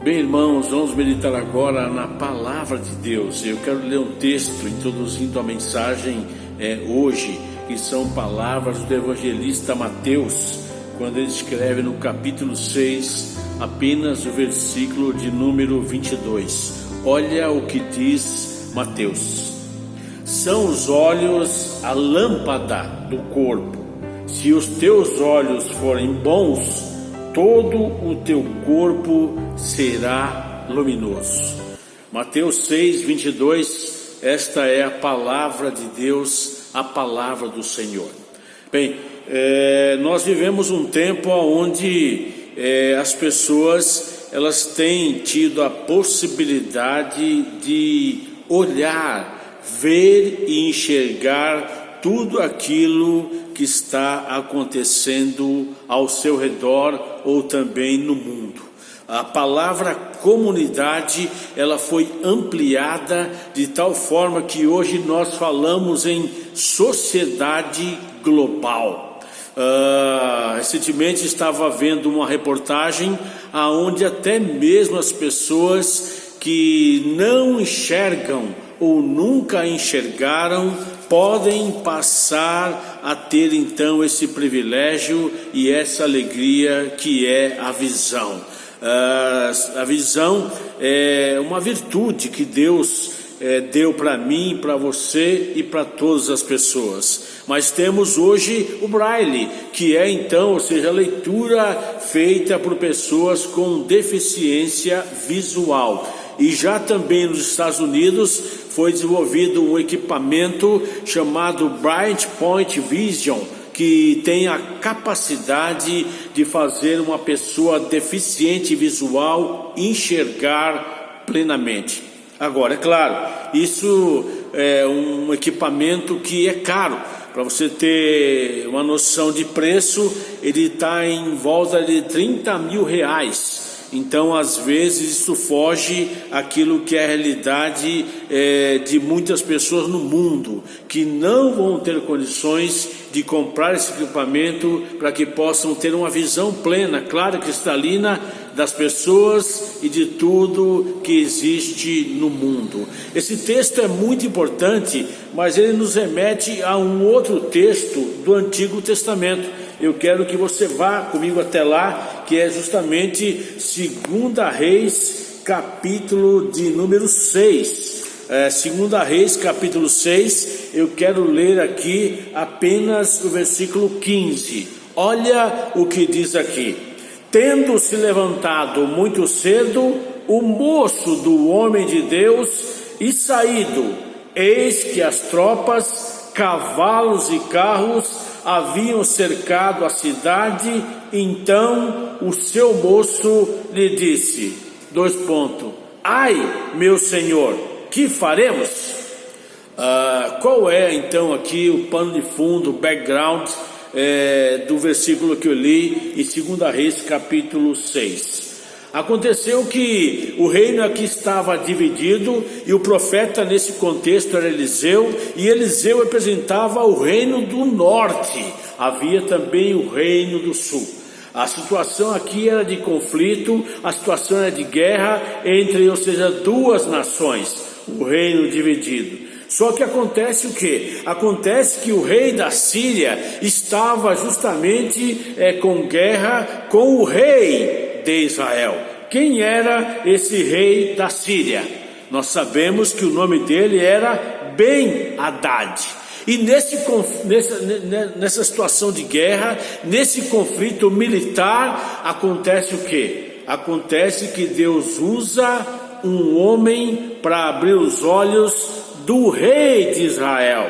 Bem, irmãos, vamos meditar agora na palavra de Deus. Eu quero ler um texto introduzindo a mensagem hoje, que são palavras do evangelista Mateus, quando ele escreve no capítulo 6, apenas o versículo de número 22. Olha o que diz Mateus: são os olhos a lâmpada do corpo. Se os teus olhos forem bons, todo o teu corpo será luminoso. Mateus 6, 22, esta é a palavra de Deus, a palavra do Senhor. Bem, nós vivemos um tempo onde as pessoas elas têm tido a possibilidade de olhar, ver e enxergar tudo aquilo que está acontecendo ao seu redor ou também no mundo. A palavra comunidade, ela foi ampliada de tal forma que hoje nós falamos em sociedade global. Recentemente estava vendo uma reportagem onde até mesmo as pessoas que não enxergam ou nunca enxergaram podem passar a ter então esse privilégio e essa alegria que é a visão. A visão é uma virtude que Deus deu para mim, para você e para todas as pessoas. Mas temos hoje o Braille, que é então, ou seja, a leitura feita por pessoas com deficiência visual. E já também nos Estados Unidos foi desenvolvido um equipamento chamado Bright Point Vision, que tem a capacidade de fazer uma pessoa deficiente visual enxergar plenamente. Agora, é claro, isso é um equipamento que é caro. Para você ter uma noção de preço, ele está em volta de R$30 mil. Então, às vezes, isso foge àquilo que é a realidade de muitas pessoas no mundo, que não vão ter condições de comprar esse equipamento para que possam ter uma visão plena, clara, cristalina das pessoas e de tudo que existe no mundo. Esse texto é muito importante, mas ele nos remete a um outro texto do Antigo Testamento. Eu quero que você vá comigo até lá, que é justamente 2 Reis, capítulo de número 6. 2 Reis, capítulo 6, eu quero ler aqui apenas o versículo 15. Olha o que diz aqui: tendo se levantado muito cedo, o moço do homem de Deus e saído, eis que as tropas, cavalos e carros haviam cercado a cidade. Então o seu moço lhe disse: ai, meu senhor, que faremos? Qual é então aqui o pano de fundo, o background do versículo que eu li em 2 Reis capítulo 6? Aconteceu que o reino aqui estava dividido e o profeta nesse contexto era Eliseu, e Eliseu representava o reino do norte, havia também o reino do sul. A situação aqui era de conflito, a situação era de guerra entre, ou seja, duas nações, o reino dividido. Só que acontece o quê? Acontece que o rei da Síria estava justamente com guerra com o rei de Israel. Quem era esse rei da Síria? Nós sabemos que o nome dele era Ben-Hadad. E nessa situação de guerra, nesse conflito militar, acontece o quê? Acontece que Deus usa um homem para abrir os olhos do rei de Israel.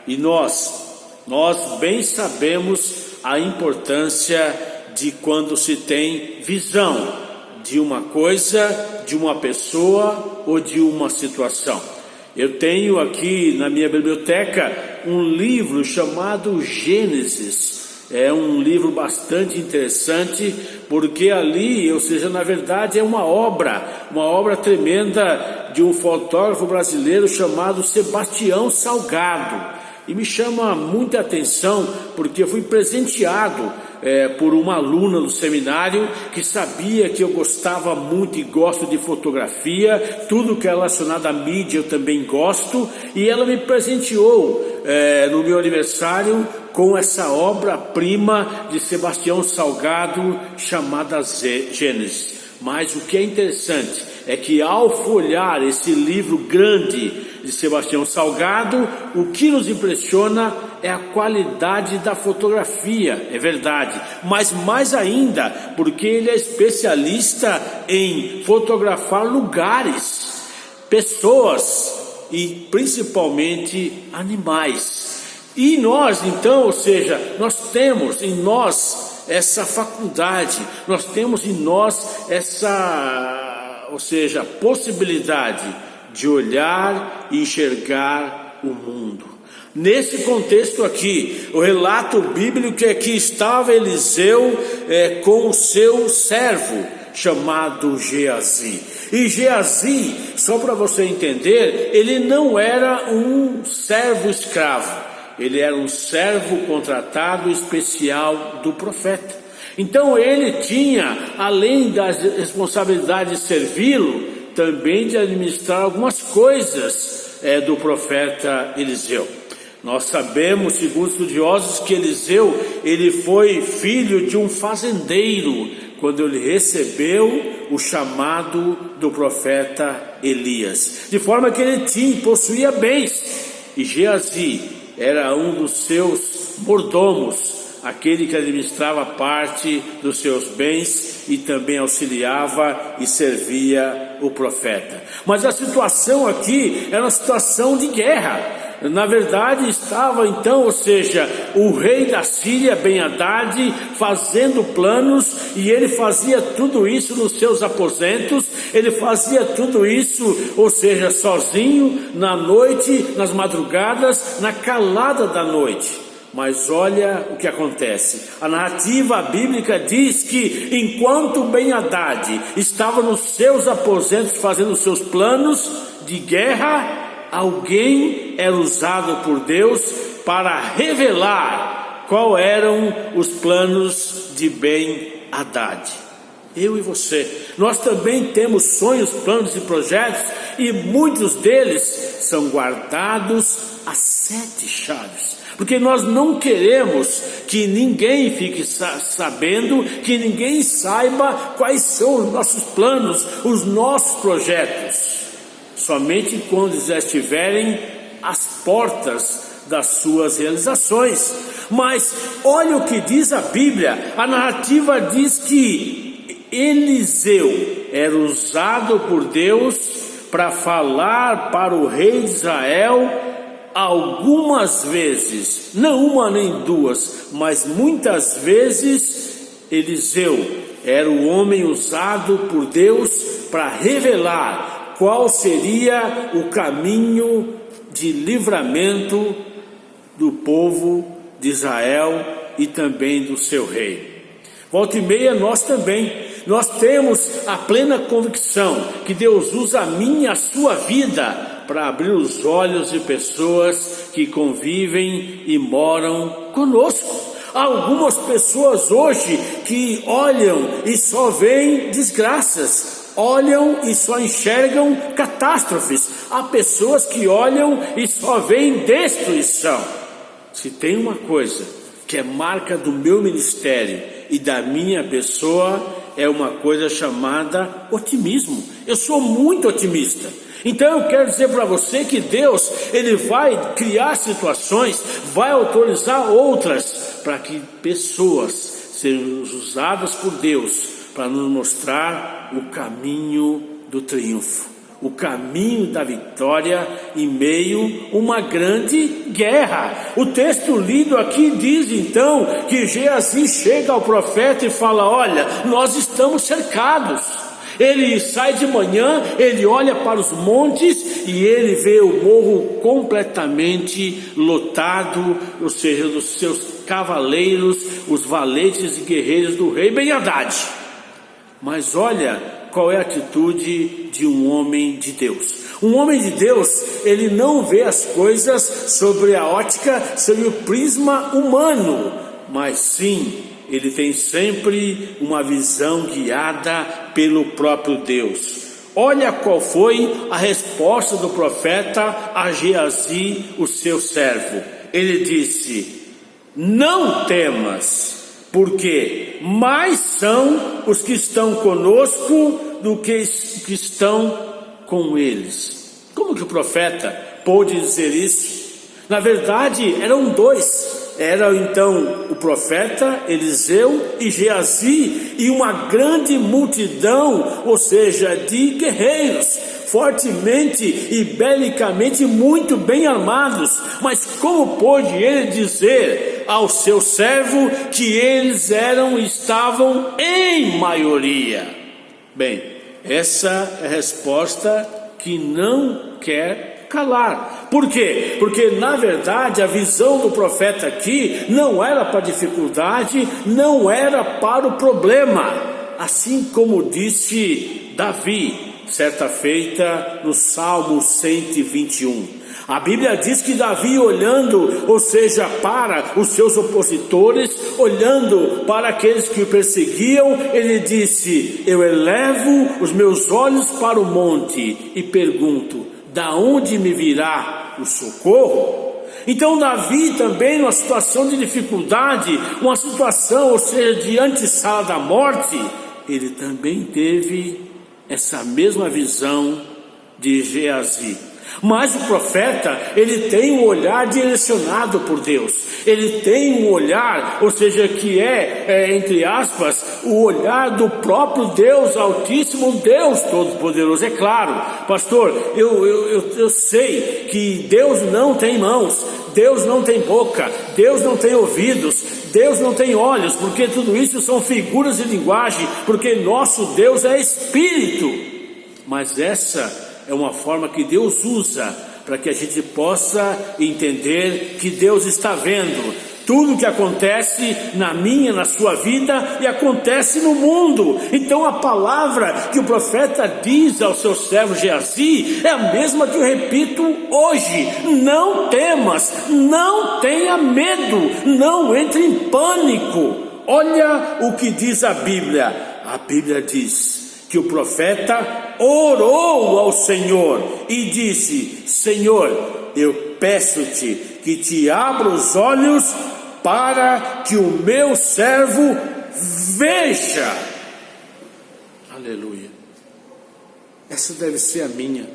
E nós bem sabemos a importância de quando se tem visão de uma coisa, de uma pessoa ou de uma situação. Eu tenho aqui na minha biblioteca um livro chamado Gênesis. É um livro bastante interessante, porque ali, ou seja, na verdade é uma obra tremenda de um fotógrafo brasileiro chamado Sebastião Salgado. E me chama muita atenção porque eu fui presenteado por uma aluna do seminário que sabia que eu gostava muito e gosto de fotografia, tudo que é relacionado à mídia eu também gosto, e ela me presenteou no meu aniversário com essa obra-prima de Sebastião Salgado chamada Gênesis. Mas o que é interessante é que ao folhear esse livro grande de Sebastião Salgado, o que nos impressiona é a qualidade da fotografia, é verdade, mas mais ainda, porque ele é especialista em fotografar lugares, pessoas e principalmente animais. E nós então, ou seja, nós temos em nós essa faculdade, nós temos em nós essa, ou seja, possibilidade de olhar e enxergar o mundo. Nesse contexto aqui, o relato bíblico é que estava Eliseu com o seu servo chamado Geazi. E Geazi, só para você entender, ele não era um servo escravo. Ele era um servo contratado especial do profeta. Então ele tinha, além da responsabilidade de servi-lo, também de administrar algumas coisas do profeta Eliseu. Nós sabemos, segundo estudiosos, que Eliseu ele foi filho de um fazendeiro quando ele recebeu o chamado do profeta Elias. De forma que ele possuía bens, e Geazi era um dos seus mordomos, aquele que administrava parte dos seus bens e também auxiliava e servia o profeta. Mas a situação aqui era uma situação de guerra. Na verdade estava então, ou seja, o rei da Síria, Ben-Hadad, fazendo planos, e ele fazia tudo isso nos seus aposentos, ele fazia tudo isso, ou seja, sozinho, na noite, nas madrugadas, na calada da noite. Mas olha o que acontece. A narrativa bíblica diz que enquanto Ben-Hadad estava nos seus aposentos fazendo seus planos de guerra, alguém era usado por Deus para revelar qual eram os planos de Ben-Hadad. Eu e você, nós também temos sonhos, planos e projetos, e muitos deles são guardados a 7 chaves, porque nós não queremos que ninguém fique sabendo, que ninguém saiba quais são os nossos planos, os nossos projetos. Somente quando já estiverem às portas das suas realizações. Mas olha o que diz a Bíblia. A narrativa diz que Eliseu era usado por Deus para falar para o rei de Israel algumas vezes, não uma nem duas, mas muitas vezes. Eliseu era o homem usado por Deus para revelar qual seria o caminho de livramento do povo de Israel e também do seu rei. Volta e meia nós temos a plena convicção que Deus usa a minha e a sua vida para abrir os olhos de pessoas que convivem e moram conosco. Há algumas pessoas hoje que olham e só veem desgraças, olham e só enxergam catástrofes. Há pessoas que olham e só veem destruição. Se tem uma coisa que é marca do meu ministério e da minha pessoa, é uma coisa chamada otimismo. Eu sou muito otimista. Então eu quero dizer para você que Deus, Ele vai criar situações, vai autorizar outras, para que pessoas sejam usadas por Deus para nos mostrar o caminho do triunfo, o caminho da vitória em meio a uma grande guerra. O texto lido aqui diz então que Geazi chega ao profeta e fala: olha, nós estamos cercados. Ele sai de manhã, ele olha para os montes e ele vê o morro completamente lotado, ou seja, dos seus cavaleiros, os valentes e guerreiros do rei Ben-Hadad. Mas olha qual é a atitude de um homem de Deus. Um homem de Deus, ele não vê as coisas sobre a ótica, sobre o prisma humano, mas sim, ele tem sempre uma visão guiada pelo próprio Deus. Olha qual foi a resposta do profeta a Geazi, o seu servo. Ele disse: não temas, porque mais são os que estão conosco do que os que estão com eles. Como que o profeta pôde dizer isso? Na verdade, eram dois. Era então o profeta Eliseu e Geazi e uma grande multidão, ou seja, de guerreiros, fortemente e belicamente muito bem armados. Mas como pôde ele dizer ao seu servo que eles estavam em maioria? Bem, essa é a resposta que não quer calar. Por quê? Porque na verdade a visão do profeta aqui não era para a dificuldade, não era para o problema. Assim como disse Davi, certa feita no Salmo 121. A Bíblia diz que Davi, olhando, ou seja, para os seus opositores, olhando para aqueles que o perseguiam, ele disse: eu elevo os meus olhos para o monte e pergunto: da onde me virá o socorro? Então Davi também, numa situação de dificuldade, uma situação, ou seja, de antessala da morte, ele também teve essa mesma visão de Geazi. Mas o profeta, ele tem um olhar direcionado por Deus. Ele tem um olhar, ou seja, que entre aspas, o olhar do próprio Deus Altíssimo, Deus Todo-Poderoso. É claro, pastor, eu sei que Deus não tem mãos, Deus não tem boca, Deus não tem ouvidos, Deus não tem olhos, porque tudo isso são figuras de linguagem, porque nosso Deus é Espírito. Mas essa é uma forma que Deus usa para que a gente possa entender que Deus está vendo tudo que acontece na minha, na sua vida e acontece no mundo. Então a palavra que o profeta diz ao seu servo Geazi é a mesma que eu repito hoje: não temas, não tenha medo, não entre em pânico. Olha o que diz a Bíblia diz que o profeta orou ao Senhor e disse: Senhor, eu peço-te que te abra os olhos para que o meu servo veja. Aleluia. Essa deve ser a minha,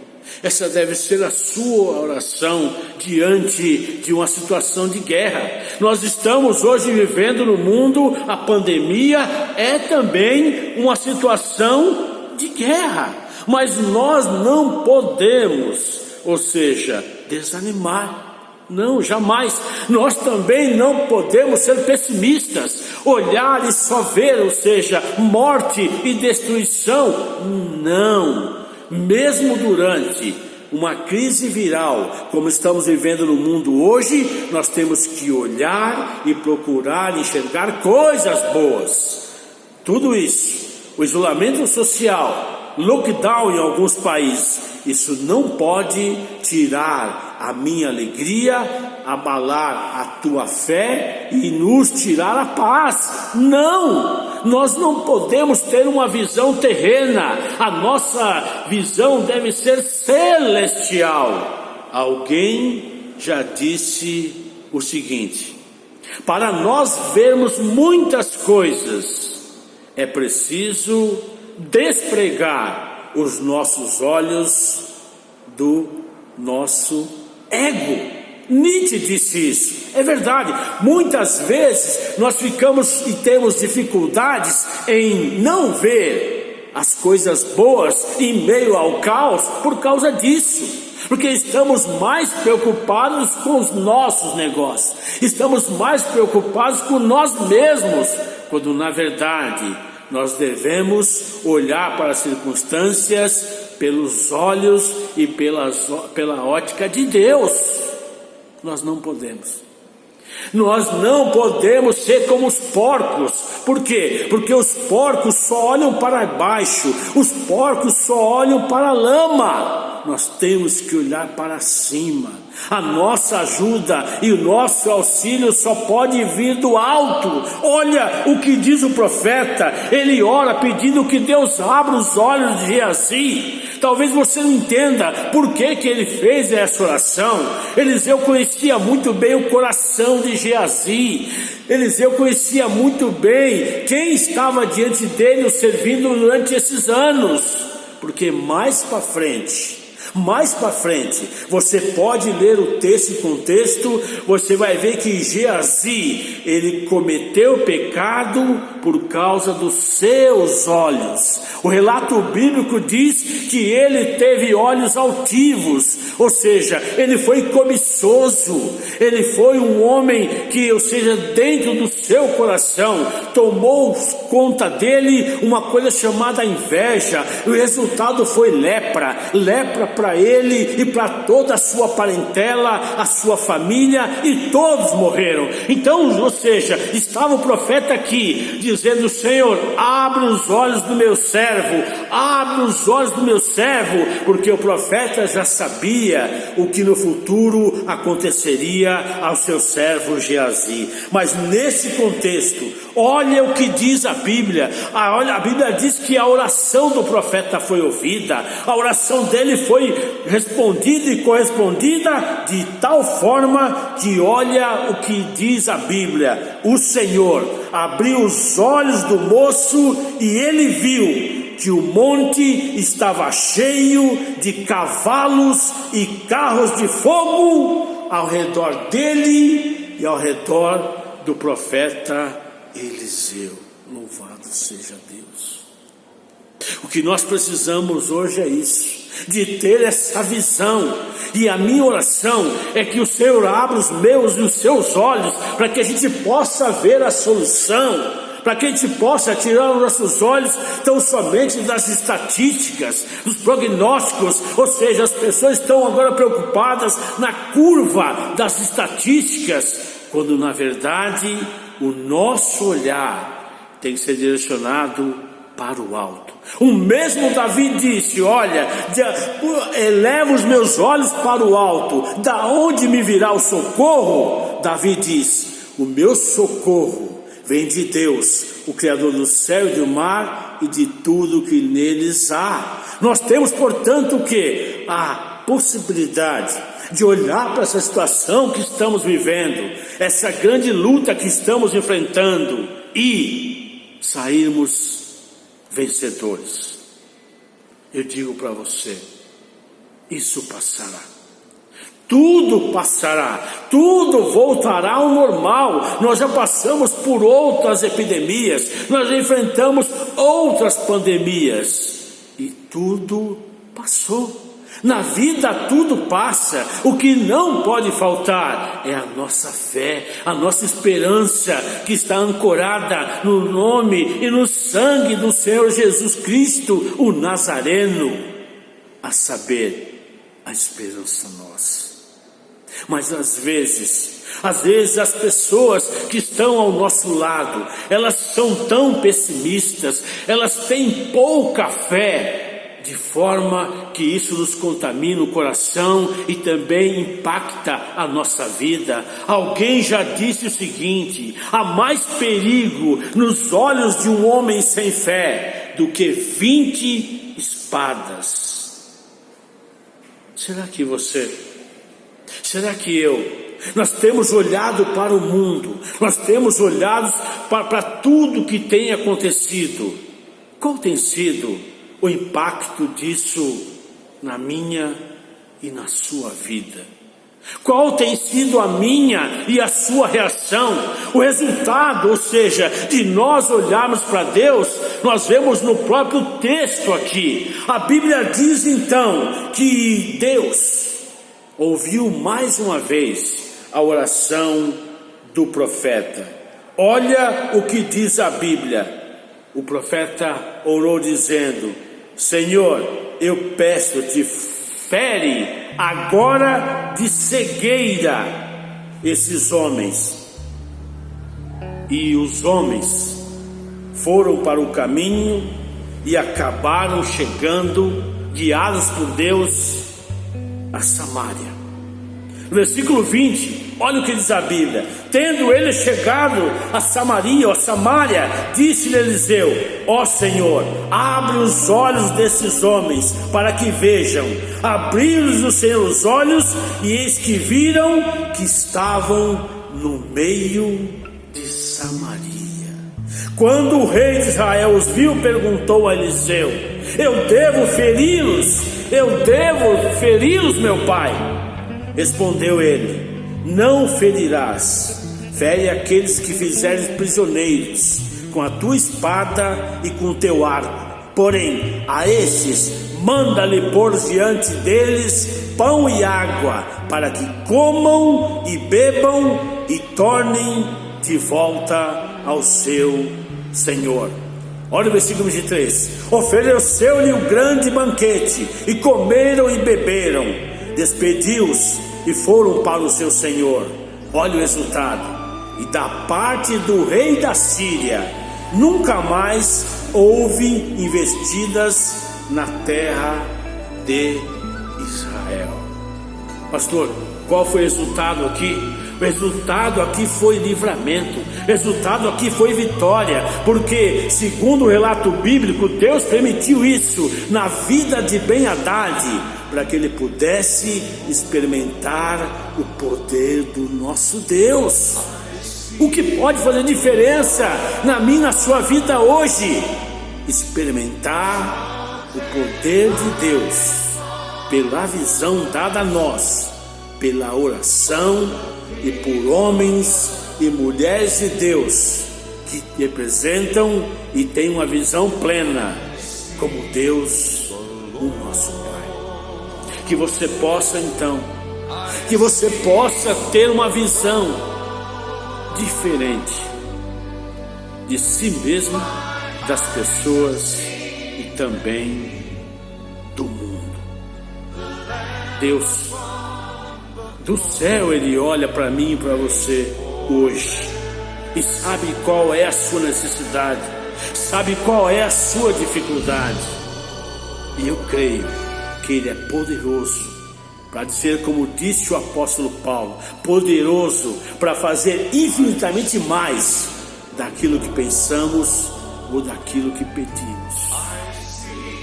essa deve ser a sua oração diante de uma situação de guerra. Nós estamos hoje vivendo no mundo, a pandemia é também uma situação de guerra, mas nós não podemos, ou seja, desanimar. Não, jamais. Nós também não podemos ser pessimistas, olhar e só ver, ou seja, morte e destruição. Não. Mesmo durante uma crise viral, como estamos vivendo no mundo hoje, nós temos que olhar e procurar enxergar coisas boas. Tudo isso, o isolamento social, lockdown em alguns países, isso não pode tirar a minha alegria, abalar a tua fé e nos tirar a paz. Não, nós não podemos ter uma visão terrena, a nossa visão deve ser celestial. Alguém já disse o seguinte: para nós vermos muitas coisas, é preciso despregar os nossos olhos do nosso ego. Nietzsche disse isso, é verdade. Muitas vezes nós ficamos e temos dificuldades em não ver as coisas boas em meio ao caos por causa disso. Porque estamos mais preocupados com os nossos negócios, estamos mais preocupados com nós mesmos, quando na verdade nós devemos olhar para as circunstâncias pelos olhos e pela ótica de Deus. Nós não podemos. Nós não podemos ser como os porcos. Por quê? Porque os porcos só olham para baixo, os porcos só olham para a lama. Nós temos que olhar para cima. A nossa ajuda e o nosso auxílio só pode vir do alto. Olha o que diz o profeta. Ele ora pedindo que Deus abra os olhos de Geazi. Talvez você não entenda por que ele fez essa oração. Eliseu conhecia muito bem o coração de Geazi. Eliseu conhecia muito bem quem estava diante dele o servindo durante esses anos. Porque mais para frente, você pode ler o texto em contexto, você vai ver que Geazi, ele cometeu pecado por causa dos seus olhos. O relato bíblico diz que ele teve olhos altivos, ou seja, ele foi cobiçoso, ele foi um homem que, ou seja, dentro do seu coração, tomou conta dele uma coisa chamada inveja. O resultado foi lepra para ele e para toda a sua parentela, a sua família, e todos morreram. Então, ou seja, estava o profeta aqui dizendo: Senhor, abre os olhos do meu servo, abre os olhos do meu servo, porque o profeta já sabia o que no futuro aconteceria ao seu servo Geazi. Mas nesse contexto, olha o que diz a Bíblia. A Bíblia diz que a oração do profeta foi ouvida, a oração dele foi respondida e correspondida de tal forma que olha o que diz a Bíblia: o Senhor abriu os olhos do moço e ele viu que o monte estava cheio de cavalos e carros de fogo ao redor dele e ao redor do profeta Eliseu. Louvado seja Deus. O que nós precisamos hoje é isso, de ter essa visão. E a minha oração é que o Senhor abra os meus e os seus olhos, para que a gente possa ver a solução, para que a gente possa tirar os nossos olhos tão somente das estatísticas, dos prognósticos. Ou seja, as pessoas estão agora preocupadas na curva das estatísticas, quando na verdade o nosso olhar tem que ser direcionado para o alto. O mesmo Davi disse: olha, eleva os meus olhos para o alto, da onde me virá o socorro? Davi diz: o meu socorro vem de Deus, o Criador do céu e do mar e de tudo que neles há. Nós temos, portanto, o que? A possibilidade de olhar para essa situação que estamos vivendo, essa grande luta que estamos enfrentando, e sairmos vencedores. Eu digo para você, isso passará. Tudo passará, tudo voltará ao normal. Nós já passamos por outras epidemias, nós já enfrentamos outras pandemias, e tudo passou. Na vida tudo passa. O que não pode faltar é a nossa fé, a nossa esperança, que está ancorada no nome e no sangue do Senhor Jesus Cristo, o Nazareno, a saber, a esperança nossa. Mas às vezes as pessoas que estão ao nosso lado, elas são tão pessimistas, elas têm pouca fé, de forma que isso nos contamina o coração e também impacta a nossa vida. Alguém já disse o seguinte: há mais perigo nos olhos de um homem sem fé do que 20 espadas. Será que nós temos olhado para o mundo, nós temos olhado para tudo que tem acontecido? Qual tem sido o impacto disso na minha e na sua vida? Qual tem sido a minha e a sua reação? O resultado, ou seja, de nós olharmos para Deus, nós vemos no próprio texto aqui. A Bíblia diz então que Deus ouviu mais uma vez a oração do profeta. Olha o que diz a Bíblia. O profeta orou dizendo: Senhor, eu peço-te, fere agora de cegueira esses homens E os homens foram para o caminho e acabaram chegando, guiados por Deus, a Samaria. Versículo 20, olha o que diz a Bíblia: tendo ele chegado a Samaria, ou Samaria, disse-lhe Eliseu: ó Senhor, abre os olhos desses homens para que vejam. Abriu-lhes o Senhor os olhos, e eis que viram que estavam no meio de Samaria. Quando o rei de Israel os viu, perguntou a Eliseu: eu devo feri-los? Meu pai? Respondeu ele: não ferirás. Fere aqueles que fizeres prisioneiros com a tua espada e com o teu arco. Porém, a estes manda-lhe pôr diante deles pão e água, para que comam e bebam e tornem de volta ao seu Senhor. Olha o versículo 23. Ofereceu-lhe um grande banquete, e comeram e beberam. Despediu-os e foram para o seu senhor. Olha o resultado. E da parte do rei da Síria, nunca mais houve investidas na terra de Israel. Pastor, qual foi o resultado aqui? O resultado aqui foi livramento, o resultado aqui foi vitória, porque segundo o relato bíblico, Deus permitiu isso na vida de Ben-Hadad, para que ele pudesse experimentar o poder do nosso Deus. O que pode fazer diferença na minha e na sua vida hoje? Experimentar o poder de Deus, pela visão dada a nós, pela oração e por homens e mulheres de Deus que representam e têm uma visão plena como Deus, o nosso Pai. Que você possa então, que você possa ter uma visão diferente de si mesmo, das pessoas e também do mundo. Deus do céu, Ele olha para mim e para você hoje e sabe qual é a sua necessidade, sabe qual é a sua dificuldade, e eu creio que Ele é poderoso para dizer, como disse o apóstolo Paulo, poderoso para fazer infinitamente mais daquilo que pensamos ou daquilo que pedimos.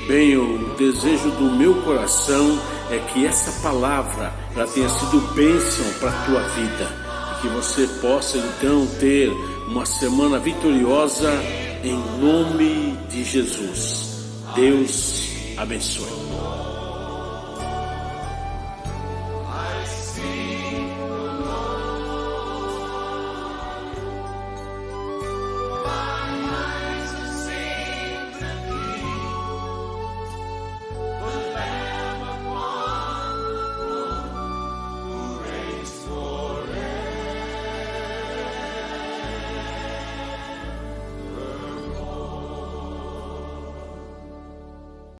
Bem, o desejo do meu coração é que essa palavra ela tenha sido bênção para a tua vida, e que você possa então ter uma semana vitoriosa em nome de Jesus. Deus abençoe.